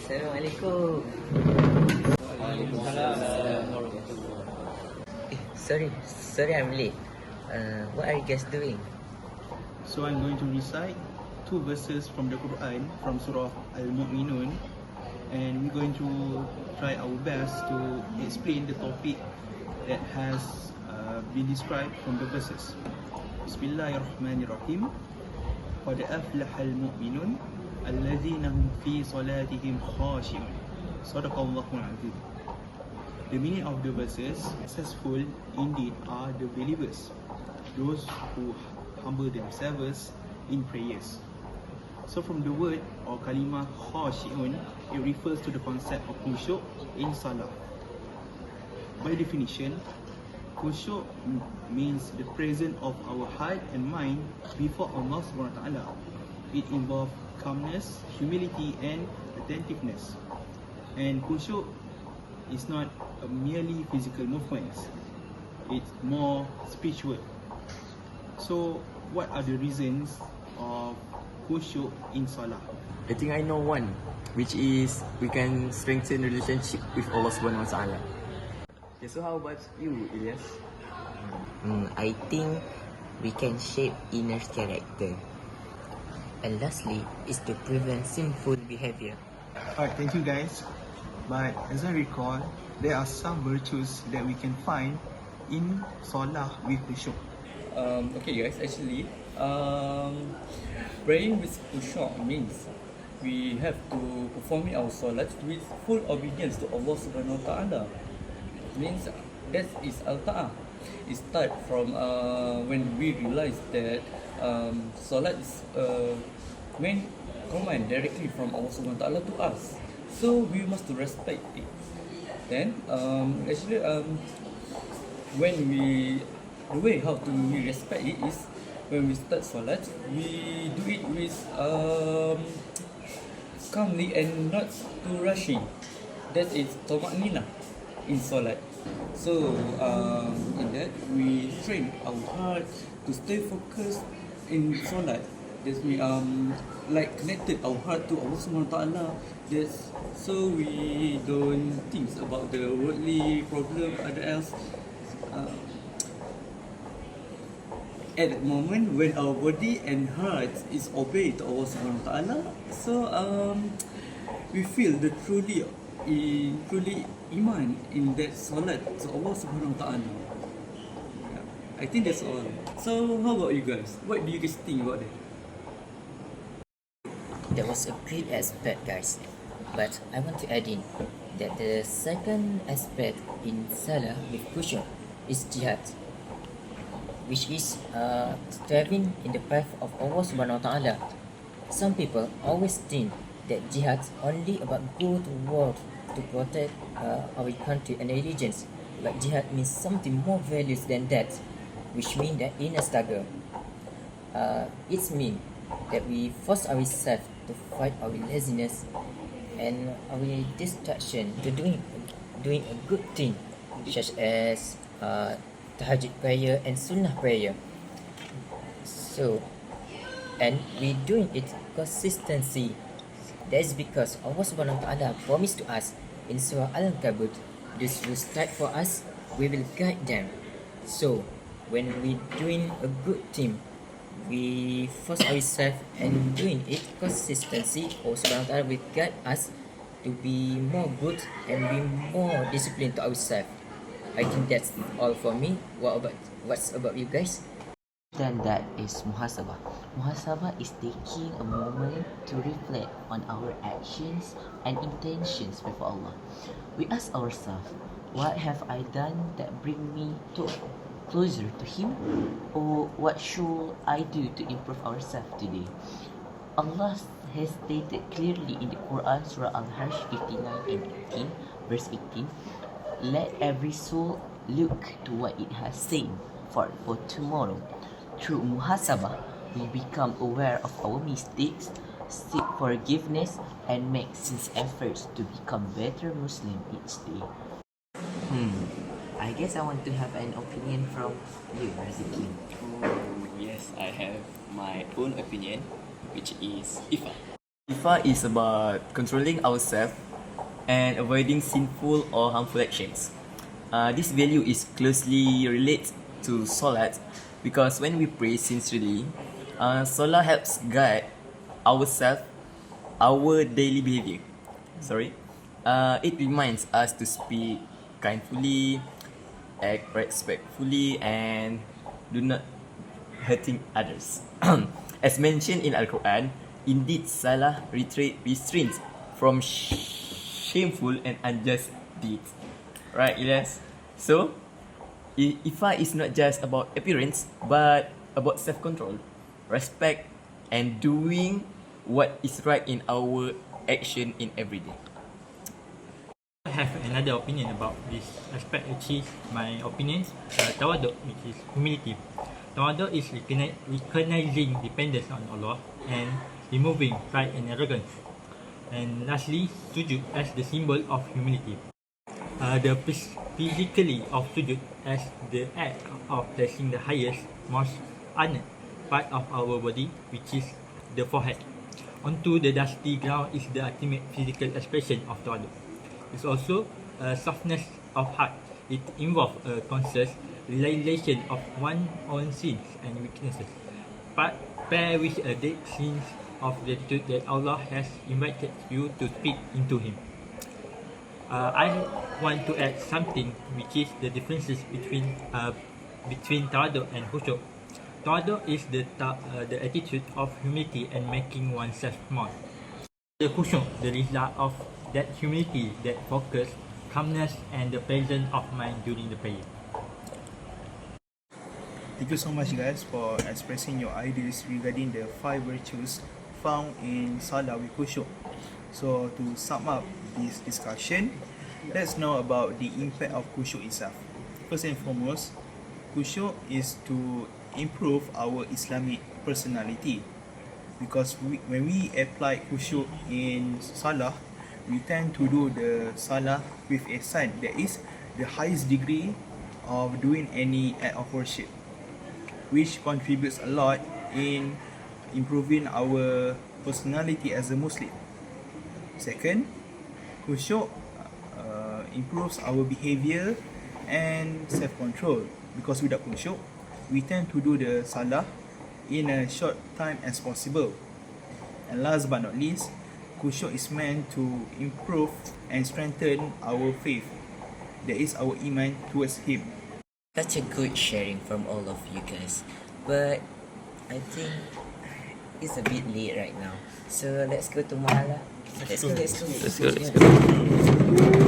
Assalamualaikum. Sorry, I'm late. What are you guys doing? So I'm going to recite two verses from the Quran from Surah Al-Mu'minun, and we're going to try our best to explain the topic that has been described from the verses. Bismillahirrahmanirrahim. Qad aflahal mu'minun alladhina hum fi salatihim khashi'un. Sadaqallahul azim. The meaning of the verses: successful indeed are the believers, those who humble themselves in prayers. So from the word or kalimah khashi'un, it refers to the concept of khusyuk in salah. By definition, khusyuk means the presence of our heart and mind before Allah SWT. It involves calmness, humility and attentiveness. And khusyuk is not a merely physical movements, it's more spiritual. So what are the reasons of khusyuk in salah? I think I know one, which is we can strengthen relationship with Allah Subhanahu Wa Taala. Okay, so how about you, Ilyas? I think we can shape inner character. And lastly is to prevent sinful behavior. Alright, thank you guys. But as I recall, there are some virtues that we can find in salah with khusyuk. Okay guys, actually praying with khusyuk means we have to perform our salat with full obedience to Allah Subhanahu Wa Taala. Means that is al-ta'ah. It starts from when we realize that salat is main command directly from Allah Subhanahu Wa Taala to us. So we must respect it. Then actually when we the way how to we respect it is when we start salat, we do it with calmly and not too rushing. That is tuma'nina in salat. So in that we train our heart to stay focused in salat. That's me like connected our heart to Allah Subhanahu Wa Taala. That's so we don't think about the worldly problem other else. At the moment when our body and heart is obeyed to Allah Subhanahu Wa Taala, so we feel the truly iman in that salat to Allah Subhanahu Wa Taala. I think that's all. So how about you guys? What do you guys think about that? That was a great aspect, guys. But I want to add in that the second aspect in salah with khusyuk is jihad, which is striving in the path of Allah Subhanahu Wa Taala. Some people always think that jihad only about go to war to protect our country and religions, but jihad means something more values than that, which means that in a struggle, it means that we force ourselves to fight our laziness and our distraction to doing a good thing, such as tahajjud prayer and sunnah prayer. So, and we doing it consistency. That is because Allah Subhanahu Wa Taala promised to us in Surah Al-Ankabut, this will start for us, we will guide them. So, when we doing a good thing, we force ourselves and doing it consistency, Allah Subhanahu Wa Taala will guide us to be more good and be more disciplined to ourselves. I think that's all for me. What's about you guys? Then that is muhasabah. Muhasabah is taking a moment to reflect on our actions and intentions before Allah. We ask ourselves, what have I done that bring me closer to Him? Or what should I do to improve ourselves today? Allah has stated clearly in the Quran, Surah Al-Hajj 59 and 18, verse 18, let every soul look to what it has said for tomorrow. Through muhasabah, we become aware of our mistakes, seek forgiveness, and make sincere efforts to become better Muslim each day. I guess I want to have an opinion from you, Raziki. Oh, yes, I have my own opinion, which is Ifa. Ifa is about controlling ourselves and avoiding sinful or harmful actions. This value is closely related to Salat because when we pray sincerely, Salat helps guide ourselves, our daily behavior. It reminds us to speak kindly, act respectfully, and do not hurting others. As mentioned in Al-Quran, indeed Salah restrains from shameful and unjust deeds. Right, Ilyas? So, Ifa is not just about appearance, but about self-control, respect, and doing what is right in our action in every day. I have another opinion about this aspect, which is my opinions. Tawaduk, which is humility. Tawaduk is recognizing dependence on Allah and removing pride and arrogance. And lastly, sujud as the symbol of humility. The physically of sujud as the act of placing the highest, most honored part of our body, which is the forehead, onto the dusty ground is the ultimate physical expression of tawaduk. It's also a softness of heart. It involves a conscious realization of one's own sins and weaknesses, but pair with a deep sense of gratitude that Allah has invited you to speak into Him. I want to add something, which is the differences between tawaduk and khusyuk. Tawaduk is the attitude of humility and making oneself small. The khusyuk, the result of that humility, that focus, calmness, and the presence of mind during the prayer. Thank you so much, guys, for expressing your ideas regarding the 5 virtues found in Salah with khusyuk. So to sum up this discussion, let's know about the impact of khusyuk itself. First and foremost, khusyuk is to improve our Islamic personality, because when we apply khusyuk in Salah, we tend to do the Salah with a sign that is the highest degree of doing any act of worship, which contributes a lot in improving our personality as a Muslim. Second, khusyuk improves our behavior and self-control, because without khusyuk, we tend to do the salah in a short time as possible. And last but not least, khusyuk is meant to improve and strengthen our faith, that is our iman towards Him. Such a good sharing from all of you guys. But I think it's a bit late right now. So let's go to Muhala. Let's go. Let's go.